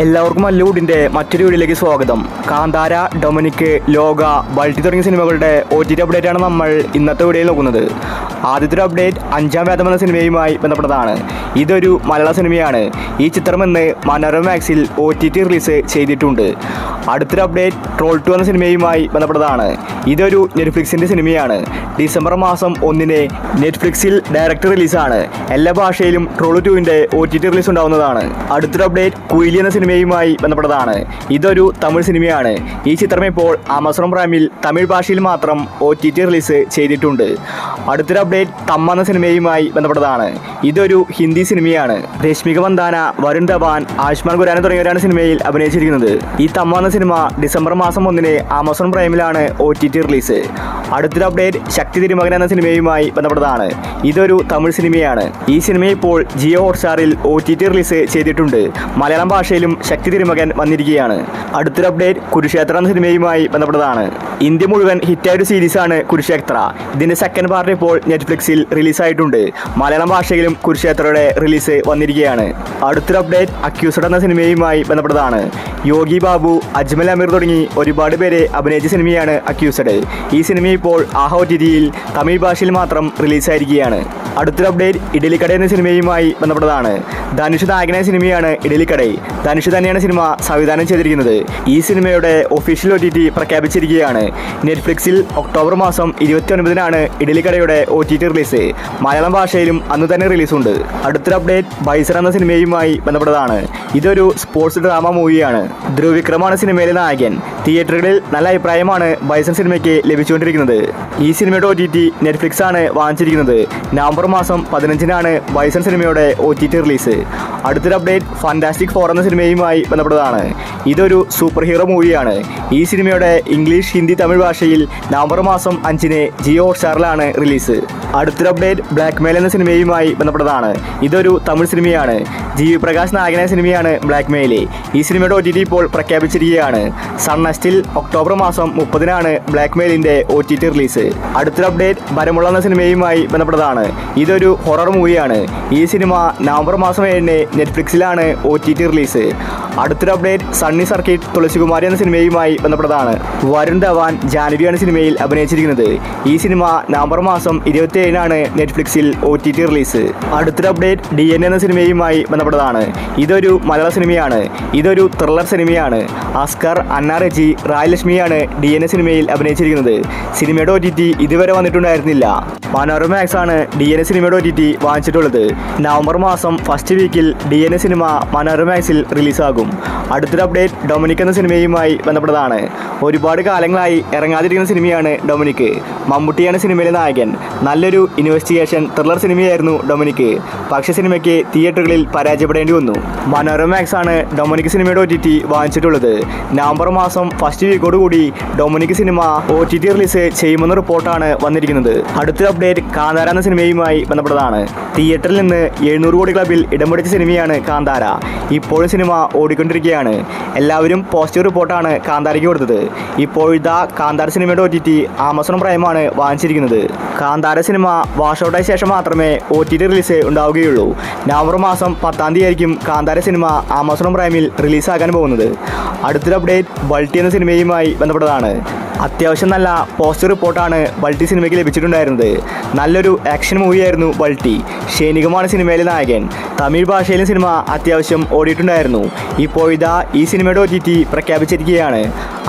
എല്ലാവർക്കും മല്ലൂഡിൻ്റെ മറ്റൊരു വീഡിയോയിലേക്ക് സ്വാഗതം. കാന്താര, ഡൊമിനിക്, ലോക, ബൾട്ടി തുടങ്ങിയ സിനിമകളുടെ OTT അപ്ഡേറ്റാണ് നമ്മൾ ഇന്നത്തെ വീഡിയോയിൽ നോക്കുന്നത്. ആദ്യത്തെ ഒരു അപ്ഡേറ്റ് അഞ്ചാം വേദം എന്ന സിനിമയുമായി ബന്ധപ്പെട്ടതാണ്. ഇതൊരു മലയാള സിനിമയാണ്. ഈ ചിത്രം ഇന്ന് മനോരമ മാക്സിൽ OTT റിലീസ് ചെയ്തിട്ടുണ്ട്. അടുത്തൊരു അപ്ഡേറ്റ് ട്രോൾ 2 എന്ന സിനിമയുമായി ബന്ധപ്പെട്ടതാണ്. ഇതൊരു നെറ്റ്ഫ്ലിക്സിൻ്റെ സിനിമയാണ്. ഡിസംബർ മാസം 1 നെറ്റ്ഫ്ലിക്സിൽ ഡയറക്റ്റ് റിലീസാണ്. എല്ലാ ഭാഷയിലും ട്രോൾ 2ൻ്റെ OTT റിലീസ് ഉണ്ടാവുന്നതാണ്. അടുത്തൊരു അപ്ഡേറ്റ് കുയിലി എന്ന സിനിമയുമായി ബന്ധപ്പെട്ടതാണ്. ഇതൊരു തമിഴ് സിനിമയാണ്. ഈ ചിത്രം ഇപ്പോൾ ആമസോൺ പ്രൈമിൽ തമിഴ് ഭാഷയിൽ മാത്രം OTT റിലീസ് ചെയ്തിട്ടുണ്ട്. അടുത്തൊരു അപ്ഡേറ്റ് തമ്മ എന്ന സിനിമയുമായി ബന്ധപ്പെട്ടതാണ്. ഇതൊരു ഹിന്ദി സിനിമയാണ്. രശ്മിക മന്ദാന, വരുൺ ധവാൻ, ആയുഷ്മാൻ ഖുറാന തുടങ്ങിയവരാണ് സിനിമയിൽ അഭിനയിച്ചിരിക്കുന്നത്. ഈ തമ്മ എന്ന സിനിമ ഡിസംബർ മാസം 1 ആമസോൺ പ്രൈമിലാണ് OTT റിലീസ്. അടുത്തൊരു അപ്ഡേറ്റ് ശക്തി തിരുമകൻ എന്ന സിനിമയുമായി ബന്ധപ്പെട്ടതാണ്. ഇതൊരു തമിഴ് സിനിമയാണ്. ഈ സിനിമ ഇപ്പോൾ ജിയോ ഹോട്ട്സ്റ്റാറിൽ OTT റിലീസ് ചെയ്തിട്ടുണ്ട്. മലയാളം ഭാഷയിലും ശക്തി തിരുമകൻ വന്നിരിക്കുകയാണ്. അടുത്തൊരു അപ്ഡേറ്റ് കുരുക്ഷേത്ര എന്ന സിനിമയുമായി ബന്ധപ്പെട്ടതാണ്. ഇന്ത്യ മുഴുവൻ ഹിറ്റായ ഒരു സീരീസാണ് കുരുക്ഷേത്ര. ഇതിൻ്റെ സെക്കൻഡ് പാർട്ട് ഇപ്പോൾ നെറ്റ്ഫ്ലിക്സിൽ റിലീസായിട്ടുണ്ട്. മലയാളം ഭാഷയിലും കുരുക്ഷേത്രയുടെ റിലീസ് വന്നിരിക്കുകയാണ്. അടുത്തൊരു അപ്ഡേറ്റ് അക്യൂസ്ഡ് എന്ന സിനിമയുമായി ബന്ധപ്പെട്ടതാണ്. യോഗി ബാബു, അജ്മൽ അമീർ തുടങ്ങി ഒരുപാട് പേരെ അഭിനയിച്ച സിനിമയാണ് അക്യൂസ്ഡ്. ഈ സിനിമ ഇപ്പോൾ ആഹ OTTയിൽ തമിഴ് ഭാഷയിൽ മാത്രം റിലീസായിരിക്കുകയാണ്. അടുത്തൊരു അപ്ഡേറ്റ് ഇഡലിക്കട എന്ന സിനിമയുമായി ബന്ധപ്പെട്ടതാണ്. ധനുഷ് നായകനായ സിനിമയാണ് ഇഡലിക്കട. ധനുഷ് തന്നെയാണ് സിനിമ സംവിധാനം ചെയ്തിരിക്കുന്നത്. ഈ സിനിമയുടെ ഒഫീഷ്യൽ OTT പ്രഖ്യാപിച്ചിരിക്കുകയാണ്. നെറ്റ്ഫ്ലിക്സിൽ ഒക്ടോബർ മാസം 29 ഇഡലിക്കടയുടെ OTT റിലീസ്. മലയാളം ഭാഷയിലും അന്ന് തന്നെ റിലീസുണ്ട്. അടുത്തൊരു അപ്ഡേറ്റ് ബൈസർ എന്ന സിനിമയുമായി ബന്ധപ്പെട്ടതാണ്. ഇതൊരു സ്പോർട്സ് ഡ്രാമ മൂവിയാണ്. ധ്രുവ് വിക്രമാണ് സിനിമയിലെ നായകൻ. തിയേറ്ററുകളിൽ നല്ല അഭിപ്രായമാണ് ബൈസൺ സിനിമയ്ക്ക് ലഭിച്ചുകൊണ്ടിരിക്കുന്നത്. ഈ സിനിമയുടെ OTT നെറ്റ്ഫ്ലിക്സ് ആണ് വാങ്ങിച്ചിരിക്കുന്നത്. നവംബർ മാസം 15 ബൈസൺ സിനിമയുടെ OTT റിലീസ്. അടുത്തൊരു അപ്ഡേറ്റ് ഫാന്റാസ്റ്റിക് ഫോർ എന്ന സിനിമയുമായി ബന്ധപ്പെട്ടതാണ്. ഇതൊരു സൂപ്പർ ഹീറോ മൂവിയാണ്. ഈ സിനിമയുടെ ഇംഗ്ലീഷ്, ഹിന്ദി, തമിഴ് ഭാഷയിൽ നവംബർ മാസം 5 ജിയോ ഹോട്ട്സ്റ്റാറിലാണ് റിലീസ്. അടുത്തൊരു അപ്ഡേറ്റ് ബ്ലാക്ക് മെയിൽ എന്ന സിനിമയുമായി ബന്ധപ്പെട്ടതാണ്. ഇതൊരു തമിഴ് സിനിമയാണ്. GV പ്രകാശ് നായകനായ സിനിമയാണ് ബ്ലാക്ക് മെയിൽ. ഈ സിനിമയുടെ OTT ഇപ്പോൾ പ്രഖ്യാപിച്ചിരിക്കുകയാണ്. സൺ നെക്സ്റ്റിൽ ഒക്ടോബർ മാസം 30 ബ്ലാക്ക് മെയിലിൻ്റെ OTT റിലീസ്. അടുത്തൊരു അപ്ഡേറ്റ് ബരമുള്ള എന്ന സിനിമയുമായി ബന്ധപ്പെട്ടതാണ്. ഇതൊരു ഹൊറർ മൂവിയാണ്. ഈ സിനിമ നവംബർ മാസം 7 നെറ്റ്ഫ്ലിക്സിലാണ് OTT റിലീസ്. അടുത്തൊരു അപ്ഡേറ്റ് സണ്ണി സർക്കിട്ട് തുളസികുമാരി എന്ന സിനിമയുമായി ബന്ധപ്പെട്ടതാണ്. വരുൺ ധവാൻ, ജാൻവിയാണ് സിനിമയിൽ അഭിനയിച്ചിരിക്കുന്നത്. ഈ സിനിമ നവംബർ മാസം 27 നെറ്റ്ഫ്ലിക്സിൽ OTT റിലീസ്. അടുത്തൊരു അപ്ഡേറ്റ് DNA എന്ന സിനിമയുമായി ബന്ധപ്പെട്ടതാണ്. ഇതൊരു മലയാള സിനിമയാണ്. ഇതൊരു ത്രില്ലർ സിനിമയാണ്. അസ്കർ, അന്ന റെജി, റായ് ലക്ഷ്മിയാണ് DNA സിനിമയിൽ അഭിനയിച്ചിരിക്കുന്നത്. സിനിമയുടെ OTT ഇതുവരെ വന്നിട്ടുണ്ടായിരുന്നില്ല. മനോരമ മാക്സ് ആണ് DNA സിനിമയുടെ OTT വാങ്ങിച്ചിട്ടുള്ളത്. നവംബർ മാസം ഫസ്റ്റ് വീക്കിൽ DNA സിനിമ മനോരമ മാക്സിൽ റിലീസാകും. അടുത്തൊരു അപ്ഡേറ്റ് ഡൊമിനിക് എന്ന സിനിമയുമായി ബന്ധപ്പെട്ടതാണ്. ഒരുപാട് കാലങ്ങളായി ഇറങ്ങാതിരിക്കുന്ന സിനിമയാണ് ഡൊമിനിക്. മമ്മൂട്ടിയാണ് സിനിമയിലെ നായകൻ. നല്ലൊരു ഇൻവെസ്റ്റിഗേഷൻ ത്രില്ലർ സിനിമയായിരുന്നു ഡൊമിനിക്. പക്ഷേ സിനിമയ്ക്ക് തിയേറ്ററുകളിൽ പരാജയപ്പെടേണ്ടി വന്നു. മനോരമ മാക്സ് ആണ് ഡൊമിനിക് സിനിമയുടെ OTT വാങ്ങിച്ചിട്ടുള്ളത്. നവംബർ മാസം ഫസ്റ്റ് വീക്കോടുകൂടി ഡൊമിനിക് സിനിമ OTT റിലീസ് ചെയ്യുമെന്ന റിപ്പോർട്ടാണ് വന്നിരിക്കുന്നത്. അടുത്തൊരു അപ്ഡേറ്റ് കാന്താര എന്ന സിനിമയുമായി ബന്ധപ്പെട്ടതാണ്. തിയേറ്ററിൽ നിന്ന് 700 കോടി ക്ലബിൽ ഇടം പിടിച്ച സിനിമയാണ് കാന്താര. ഇപ്പോഴും സിനിമ ഓടിക്കൊണ്ടിരിക്കുകയാണ്. എല്ലാവരും പോസിറ്റീവ് റിപ്പോർട്ടാണ് കാന്താരയ്ക്ക് കൊടുത്തത്. ഇപ്പോഴത്തെ കാന്താര സിനിമയുടെ OTT ആമസോൺ പ്രൈമാണ് വാങ്ങിച്ചിരിക്കുന്നത്. കാന്താര സിനിമ വാഷ് ഔട്ടായ ശേഷം മാത്രമേ OTT റിലീസ് ഉണ്ടാവുകയുള്ളൂ. നവംബർ മാസം 10 ആയിരിക്കും കാന്താര സിനിമ ആമസോൺ പ്രൈമിൽ റിലീസാകാൻ പോകുന്നത്. അടുത്തൊരു അപ്ഡേറ്റ് ബൾട്ടി എന്ന സിനിമയുമായി ബന്ധപ്പെട്ടതാണ്. അത്യാവശ്യം നല്ല പോസിറ്റീവ് റിപ്പോർട്ടാണ് ബൾട്ടി സിനിമയ്ക്ക് ലഭിച്ചിട്ടുണ്ടായിരുന്നത്. നല്ലൊരു ആക്ഷൻ മൂവിയായിരുന്നു ബൾട്ടി. ഷേനികമാണ് സിനിമയിലെ നായകൻ. തമിഴ് ഭാഷയിലും സിനിമ അത്യാവശ്യം ഓടിയിട്ടുണ്ടായിരുന്നു. ഇപ്പോഴത്തെ ഈ സിനിമയുടെ OTT പ്രഖ്യാപിച്ചിരിക്കുകയാണ്.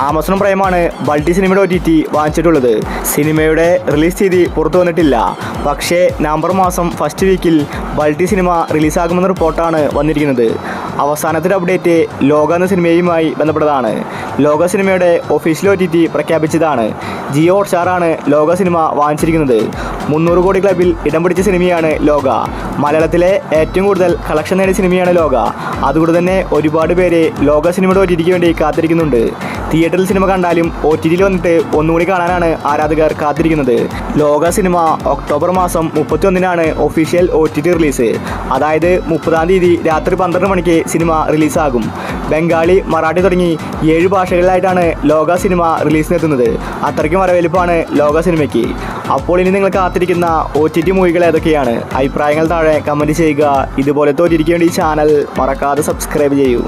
ആമസോൺ പ്രൈമാണ് ബൾട്ടി സിനിമയുടെ OTT വാങ്ങിച്ചിട്ടുള്ളത്. സിനിമയുടെ റിലീസ് തീയതി പുറത്തു വന്നിട്ടില്ല. പക്ഷേ നവംബർ മാസം ഫസ്റ്റ് വീക്കിൽ ബൾട്ടി സിനിമ റിലീസാകുമെന്ന റിപ്പോർട്ടാണ് വന്നിരിക്കുന്നത്. അവസാനത്തെ അപ്ഡേറ്റ് ലോക എന്ന സിനിമയുമായി ബന്ധപ്പെട്ടതാണ്. ലോക സിനിമയുടെ ഒഫീഷ്യൽ OTT പ്രഖ്യാപിച്ചതാണ്. ജിയോ ഹോട്ട്സ്റ്റാറാണ് ലോക സിനിമ വാങ്ങിച്ചിരിക്കുന്നത്. 300 കോടി ക്ലബിൽ ഇടം പിടിച്ച സിനിമയാണ് ലോക. മലയാളത്തിലെ ഏറ്റവും കൂടുതൽ കളക്ഷൻ നേടിയ സിനിമയാണ് ലോക. അതുകൊണ്ട് തന്നെ ഒരുപാട് പേര് ലോക സിനിമയുടെ OTTക്ക് വേണ്ടി കാത്തിരിക്കുന്നുണ്ട്. തിയേറ്ററിൽ സിനിമ കണ്ടാലും OTTയിൽ വന്നിട്ട് ഒന്നുകൂടി കാണാനാണ് ആരാധകർ കാത്തിരിക്കുന്നത്. ലോക സിനിമ ഒക്ടോബർ മാസം 31 ഒഫീഷ്യൽ OTT റിലീസ്. അതായത് 30 രാത്രി 12 മണിക്ക് സിനിമ റിലീസാകും. ബംഗാളി, മറാഠി തുടങ്ങി 7 ഭാഷകളിലായിട്ടാണ് ലോക സിനിമ റിലീസിനെത്തുന്നത്. അത്രയ്ക്കും വരവേൽപ്പാണ് ലോക സിനിമയ്ക്ക്. അപ്പോൾ ഇനി നിങ്ങൾ കാത്തിരിക്കുന്ന OTT മൂവികൾ ഏതൊക്കെയാണ്? അഭിപ്രായങ്ങൾ താഴെ കമൻറ്റ് ചെയ്യുക. ഇതുപോലത്തെ OTTക്ക് വേണ്ടി ഈ ചാനൽ മറക്കാതെ സബ്സ്ക്രൈബ് ചെയ്യൂ.